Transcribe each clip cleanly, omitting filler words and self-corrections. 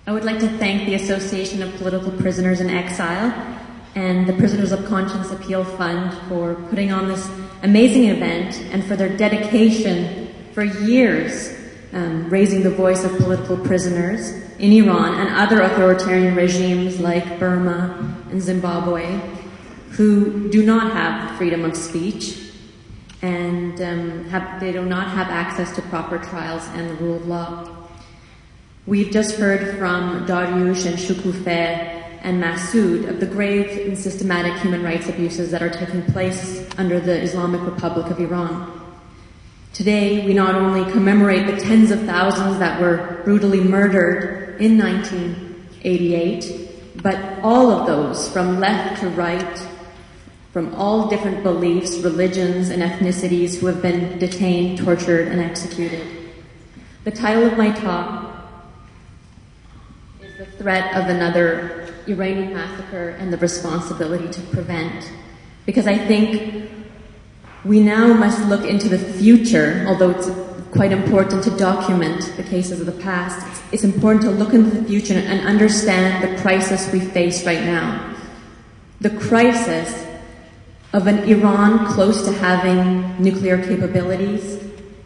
I would like to thank the Association of Political Prisoners in Exile and the Prisoners of Conscience Appeal Fund for putting on this amazing event and for their dedication for years raising the voice of political prisoners in Iran and other authoritarian regimes like Burma and Zimbabwe who do not have freedom of speech and they do not have access to proper trials and the rule of law. We've just heard from Dariush and Shukufeh and Masood of the grave and systematic human rights abuses that are taking place under the Islamic Republic of Iran. Today, we not only commemorate the tens of thousands that were brutally murdered in 1988, but all of those from left to right, from all different beliefs, religions, and ethnicities who have been detained, tortured, and executed. The title of my talk the threat of another Iranian massacre and the responsibility to prevent. Because I think we now must look into the future, although it's quite important to document the cases of the past. It's important to look into the future and understand the crisis we face right now. The crisis of an Iran close to having nuclear capabilities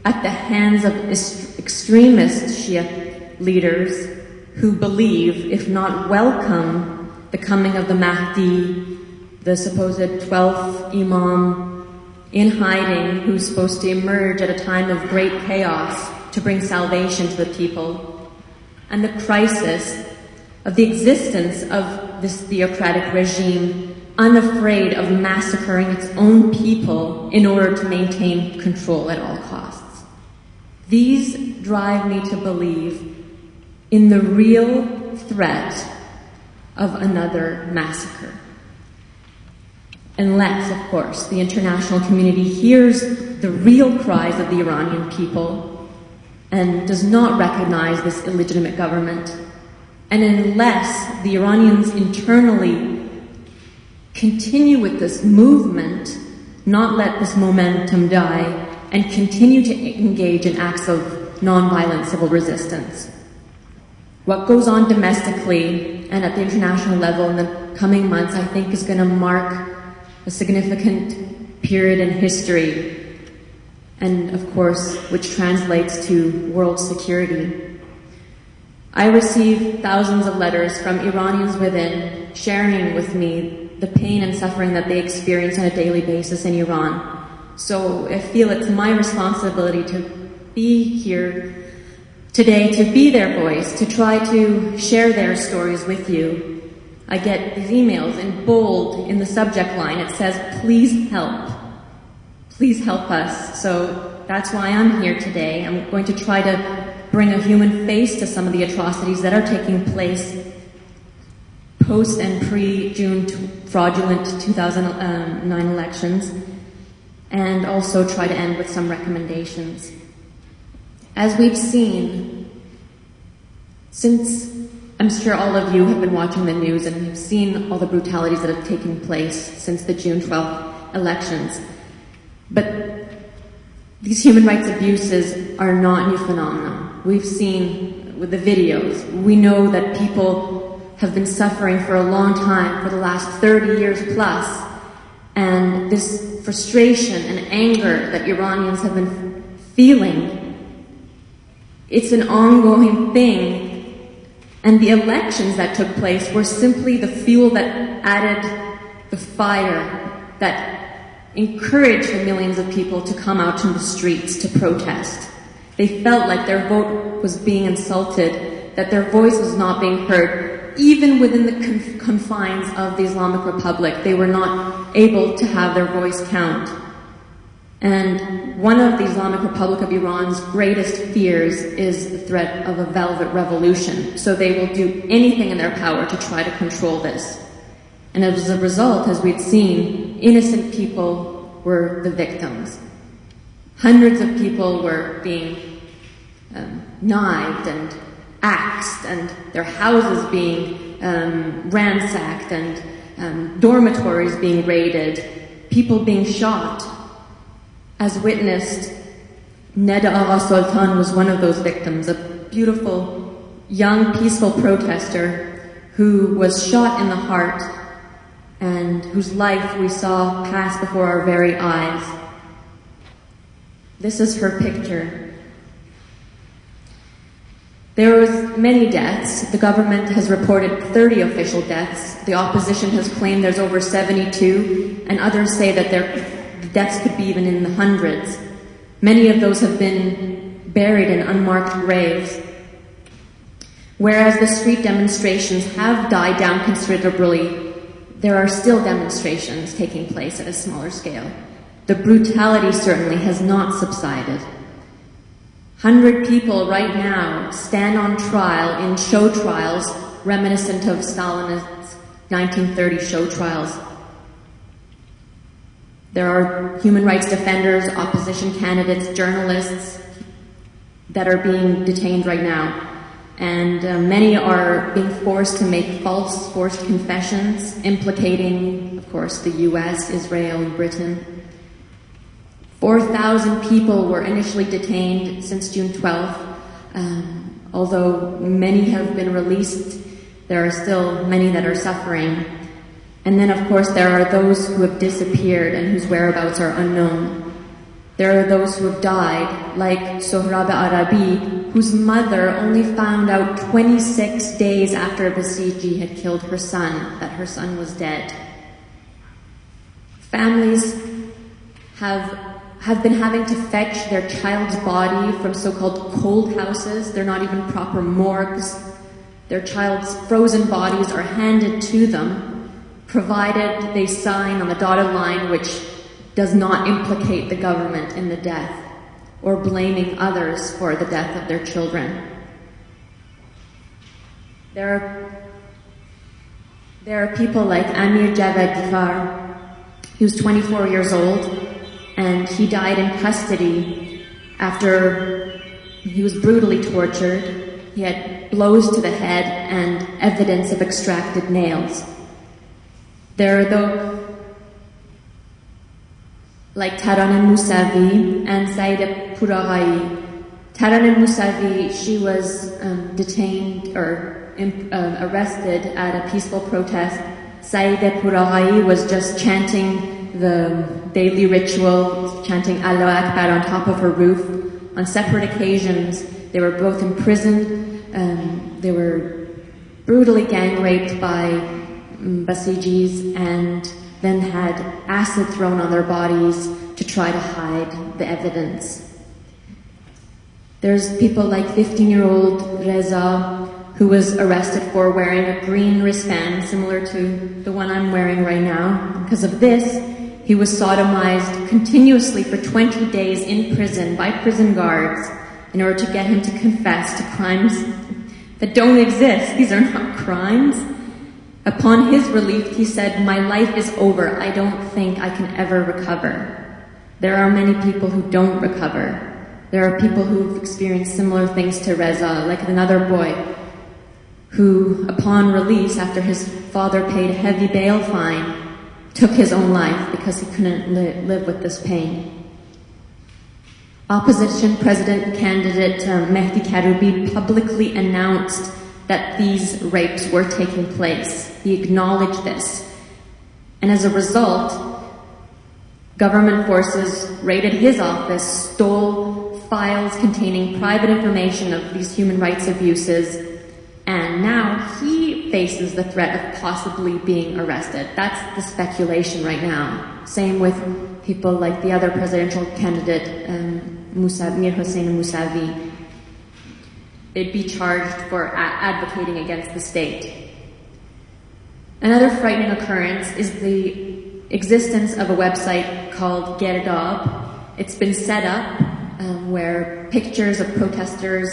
at the hands of extremist Shia leaders who believe, if not welcome, the coming of the Mahdi, the supposed 12th Imam in hiding, who's supposed to emerge at a time of great chaos to bring salvation to the people, and the crisis of the existence of this theocratic regime, unafraid of massacring its own people in order to maintain control at all costs. These drive me to believe in the real threat of another massacre. Unless, of course, the international community hears the real cries of the Iranian people and does not recognize this illegitimate government, and unless the Iranians internally continue with this movement, not let this momentum die, and continue to engage in acts of nonviolent civil resistance. What goes on domestically and at the international level in the coming months, I think, is going to mark a significant period in history, and of course, which translates to world security. I receive thousands of letters from Iranians within, sharing with me the pain and suffering that they experience on a daily basis in Iran. So I feel it's my responsibility to be here today, to be their voice, to try to share their stories with you. I get these emails in bold in the subject line. It says, please help. Please help us. So that's why I'm here today. I'm going to try to bring a human face to some of the atrocities that are taking place post and pre-June fraudulent 2009 elections, and also try to end with some recommendations. As we've seen, since I'm sure all of you have been watching the news and have seen all the brutalities that have taken place since the June 12th elections, but these human rights abuses are not new phenomena. We've seen with the videos, we know that people have been suffering for a long time, for the last 30 years plus, and this frustration and anger that Iranians have been feeling, it's an ongoing thing, and the elections that took place were simply the fuel that added the fire, that encouraged the millions of people to come out to the streets to protest. They felt like their vote was being insulted, that their voice was not being heard. Even within the confines of the Islamic Republic, they were not able to have their voice count. And one of the Islamic Republic of Iran's greatest fears is the threat of a velvet revolution. So they will do anything in their power to try to control this. And as a result, as we'd seen, innocent people were the victims. Hundreds of people were being knifed and axed, and their houses being ransacked, and dormitories being raided, people being shot. As witnessed, Neda Agha Sultan was one of those victims, a beautiful, young, peaceful protester who was shot in the heart and whose life we saw pass before our very eyes. This is her picture. There was many deaths. The government has reported 30 official deaths. The opposition has claimed there's over 72, and others say that the deaths could be even in the hundreds. Many of those have been buried in unmarked graves. Whereas the street demonstrations have died down considerably, there are still demonstrations taking place at a smaller scale. The brutality certainly has not subsided. 100 people right now stand on trial in show trials reminiscent of Stalin's 1930 show trials. There are human rights defenders, opposition candidates, journalists that are being detained right now. And many are being forced to make forced confessions, implicating, of course, the US, Israel, and Britain. 4,000 people were initially detained since June 12th. Although many have been released, there are still many that are suffering. And then, of course, there are those who have disappeared and whose whereabouts are unknown. There are those who have died, like Sohrab Arabi, whose mother only found out 26 days after Basiji had killed her son, that her son was dead. Families have been having to fetch their child's body from so-called cold houses. They're not even proper morgues. Their child's frozen bodies are handed to them, provided they sign on the dotted line which does not implicate the government in the death or blaming others for the death of their children. There are people like Amir Javad Difar. He was 24 years old, and he died in custody after he was brutally tortured. He had blows to the head and evidence of extracted nails. There are those like Taran Mousavi and Saïda Pouraghai. Taran Mousavi, she was detained or arrested at a peaceful protest. Saïda Pouraghai was just chanting the daily ritual, chanting Allah Akbar on top of her roof. On separate occasions, they were both imprisoned. They were brutally gang raped by Basijis and then had acid thrown on their bodies to try to hide the evidence. There's people like 15-year-old Reza, who was arrested for wearing a green wristband similar to the one I'm wearing right now. Because of this, he was sodomized continuously for 20 days in prison by prison guards in order to get him to confess to crimes that don't exist. These are not crimes. Upon his release, he said, "My life is over. I don't think I can ever recover." There are many people who don't recover. There are people who've experienced similar things to Reza, like another boy who, upon release, after his father paid a heavy bail fine, took his own life because he couldn't live with this pain. Opposition president candidate Mehdi Karoubi publicly announced that these rapes were taking place. He acknowledged this. And as a result, government forces raided his office, stole files containing private information of these human rights abuses, and now he faces the threat of possibly being arrested. That's the speculation right now. Same with people like the other presidential candidate, Mir Hossein Mousavi. They'd be charged for advocating against the state. Another frightening occurrence is the existence of a website called Gerdab. It's been set up where pictures of protesters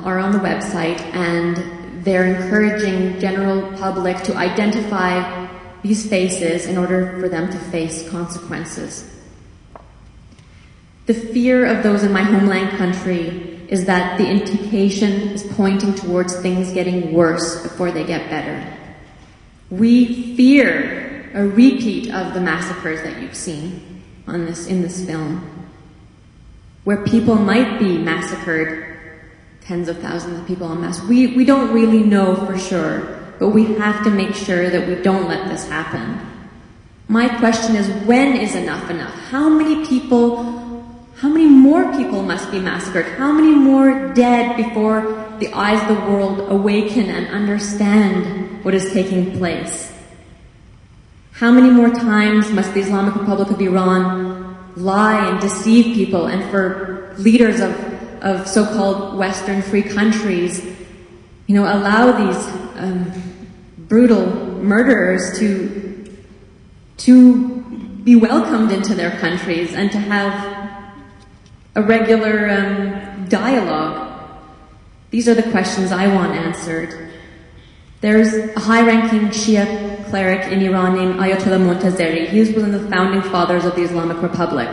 are on the website, and they're encouraging general public to identify these faces in order for them to face consequences. The fear of those in my homeland country is that the indication is pointing towards things getting worse before they get better. We fear a repeat of the massacres that you've seen in this film, where people might be massacred, tens of thousands of people en masse. We don't really know for sure, but we have to make sure that we don't let this happen. My question is, when is enough enough? How many more people must be massacred? How many more dead before the eyes of the world awaken and understand what is taking place? How many more times must the Islamic Republic of Iran lie and deceive people, and for leaders of so-called Western free countries, allow these brutal murderers to be welcomed into their countries and to have a regular dialogue? These are the questions I want answered. There's a high-ranking Shia cleric in Iran named Ayatollah Montazeri. He was one of the founding fathers of the Islamic Republic.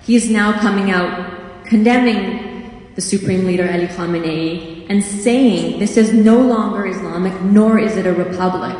He is now coming out condemning the Supreme Leader Ali Khamenei and saying this is no longer Islamic, nor is it a republic.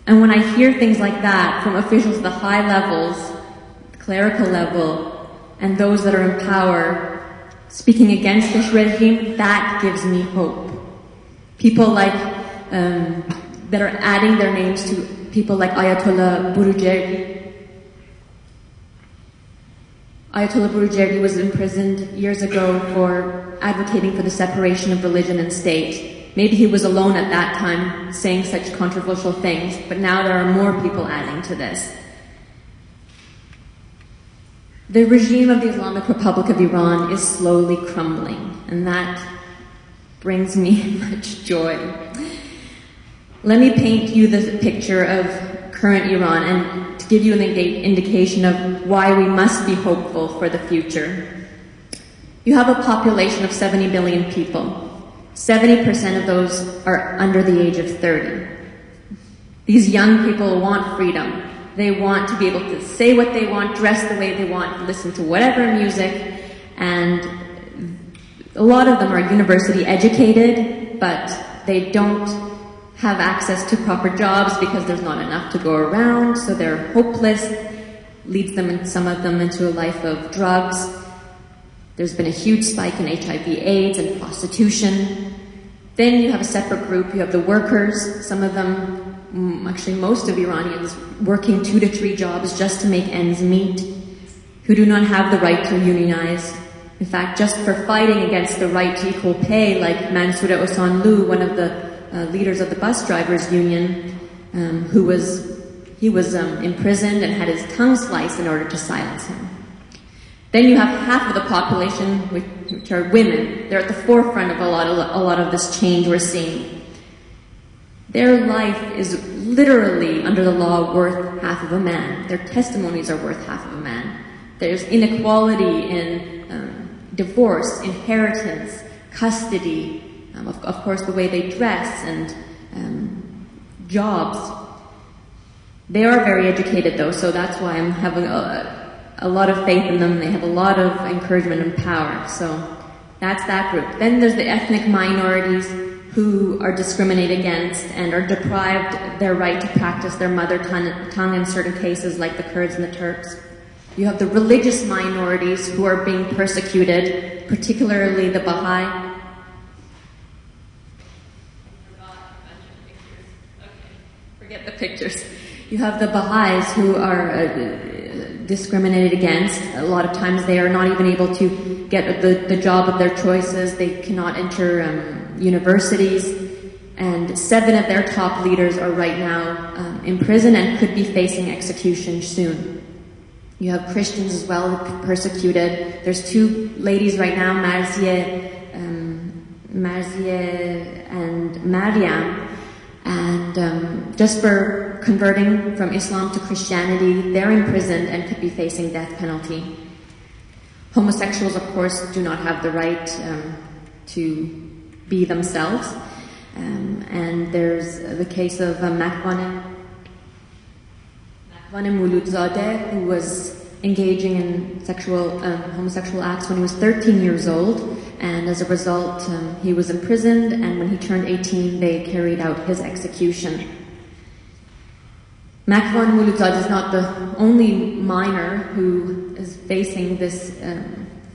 And when I hear things like that from officials at the high levels, the clerical level, and those that are in power speaking against this regime, that gives me hope. People like that are adding their names to people like Ayatollah Burujerdi. Ayatollah Burujerdi was imprisoned years ago for advocating for the separation of religion and state. Maybe he was alone at that time saying such controversial things, but now there are more people adding to this. The regime of the Islamic Republic of Iran is slowly crumbling, and that brings me much joy. Let me paint you the picture of current Iran and to give you an indication of why we must be hopeful for the future. You have a population of 70 billion people. 70% of those are under the age of 30. These young people want freedom. They want to be able to say what they want, dress the way they want, listen to whatever music, and a lot of them are university educated, but they don't have access to proper jobs because there's not enough to go around, so they're hopeless, leads them, some of them, into a life of drugs. There's been a huge spike in HIV/AIDS and prostitution. Then you have a separate group, you have the workers, some of them, actually most of Iranians, working 2 to 3 jobs just to make ends meet, who do not have the right to unionize. In fact, just for fighting against the right to equal pay, like Mansour Osanlu, one of the leaders of the bus drivers union, he was imprisoned and had his tongue sliced in order to silence him. Then you have half of the population, which are women. They're at the forefront of a lot of this change we're seeing. Their life is literally, under the law, worth half of a man. Their testimonies are worth half of a man. There's inequality in divorce, inheritance, custody, of course the way they dress, and jobs. They are very educated though, so that's why I'm having a lot of faith in them. They have a lot of encouragement and power, so that's that group. Then there's the ethnic minorities who are discriminated against and are deprived their right to practice their mother tongue in certain cases, like the Kurds and the Turks. You have the religious minorities who are being persecuted, particularly the Baha'i. Forget the pictures. You have the Baha'is who are discriminated against. A lot of times they are not even able to get the job of their choices. They cannot enter universities. And 7 of their top leaders are right now in prison and could be facing execution soon. You have Christians as well, persecuted. There's 2 ladies right now, Marzieh and Mariam, and just for converting from Islam to Christianity, they're imprisoned and could be facing death penalty. Homosexuals, of course, do not have the right to be themselves. And there's the case of Makbane, Mahvan who was engaging in homosexual acts when he was 13 years old, and as a result he was imprisoned, and when he turned 18 they carried out his execution. Mahvan is not the only minor who is facing this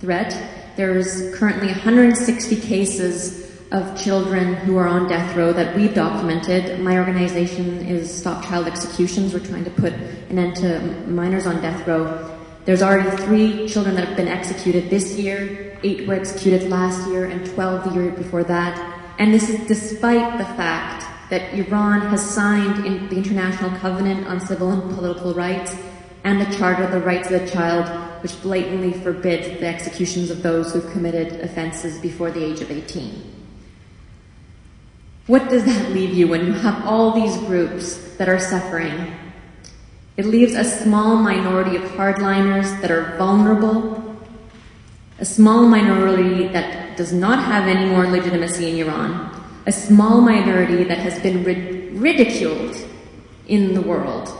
threat. There's currently 160 cases of children who are on death row that we've documented. My organization is Stop Child Executions. We're trying to put an end to minors on death row. There's already 3 children that have been executed this year, 8 were executed last year, and 12 the year before that. And this is despite the fact that Iran has signed the International Covenant on Civil and Political Rights and the Charter of the Rights of the Child, which blatantly forbids the executions of those who've committed offenses before the age of 18. What does that leave you when you have all these groups that are suffering? It leaves a small minority of hardliners that are vulnerable, a small minority that does not have any more legitimacy in Iran, a small minority that has been ridiculed in the world,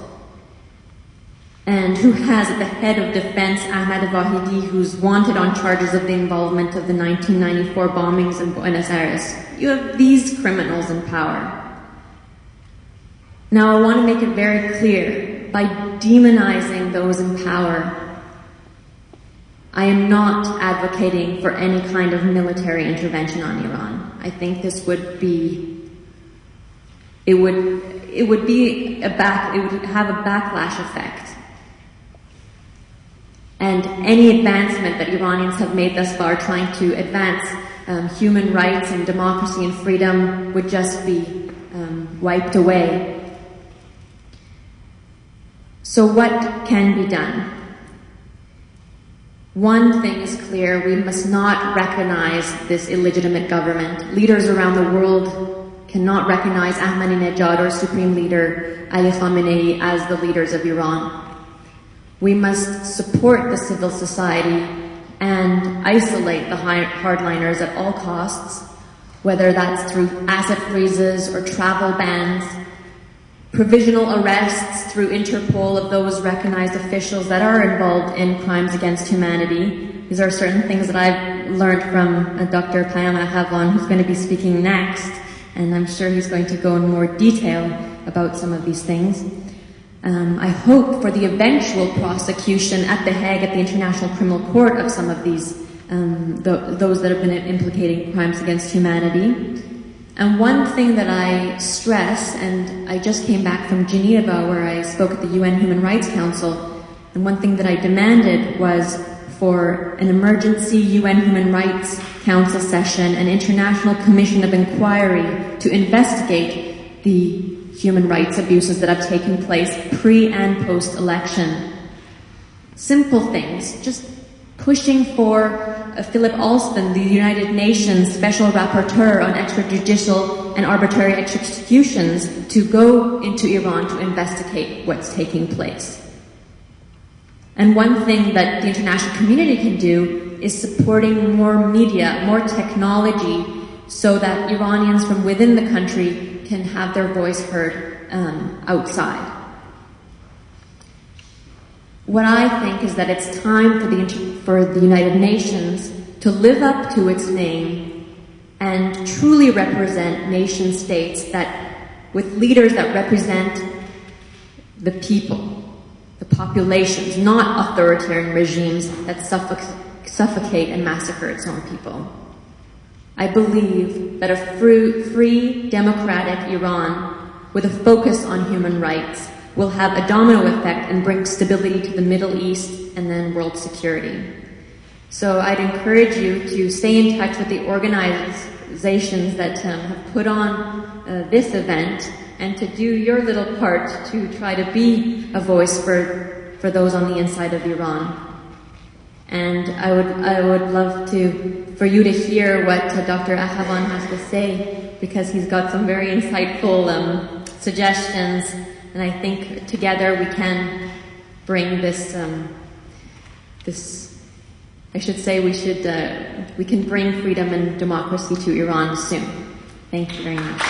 and who has at the head of defense Ahmad Vahidi, who's wanted on charges of the involvement of the 1994 bombings in Buenos Aires. You have these criminals in power. Now I want to make it very clear, by demonizing those in power, I am not advocating for any kind of military intervention on Iran. I think this would be, it would have a backlash effect. And any advancement that Iranians have made thus far trying to advance human rights and democracy and freedom would just be wiped away. So what can be done? One thing is clear: we must not recognize this illegitimate government. Leaders around the world cannot recognize Ahmadinejad or Supreme Leader Ali Khamenei as the leaders of Iran. We must support the civil society and isolate the hardliners at all costs, whether that's through asset freezes or travel bans, provisional arrests through Interpol of those recognized officials that are involved in crimes against humanity. These are certain things that I've learned from Dr. Payam Ahavan, who's going to be speaking next, and I'm sure he's going to go in more detail about some of these things. I hope for the eventual prosecution at The Hague at the International Criminal Court of some of these, those that have been implicating crimes against humanity. And one thing that I stress, and I just came back from Geneva where I spoke at the UN Human Rights Council, and one thing that I demanded was for an emergency UN Human Rights Council session, an international commission of inquiry to investigate the human rights abuses that have taken place pre- and post-election. Simple things, just pushing for Philip Alston, the United Nations Special Rapporteur on extrajudicial and arbitrary executions, to go into Iran to investigate what's taking place. And one thing that the international community can do is supporting more media, more technology, so that Iranians from within the country can have their voice heard outside. What I think is that it's time for the United Nations to live up to its name and truly represent nation states that, with leaders that represent the people, the populations, not authoritarian regimes that suffocate and massacre its own people. I believe that a free, democratic Iran with a focus on human rights will have a domino effect and bring stability to the Middle East and then world security. So I'd encourage you to stay in touch with the organizations that have put on this event, and to do your little part to try to be a voice for those on the inside of Iran. And I would love for you to hear what Dr. Ahavan has to say, because he's got some very insightful suggestions, and I think together we can bring this, we can bring freedom and democracy to Iran soon. Thank you very much.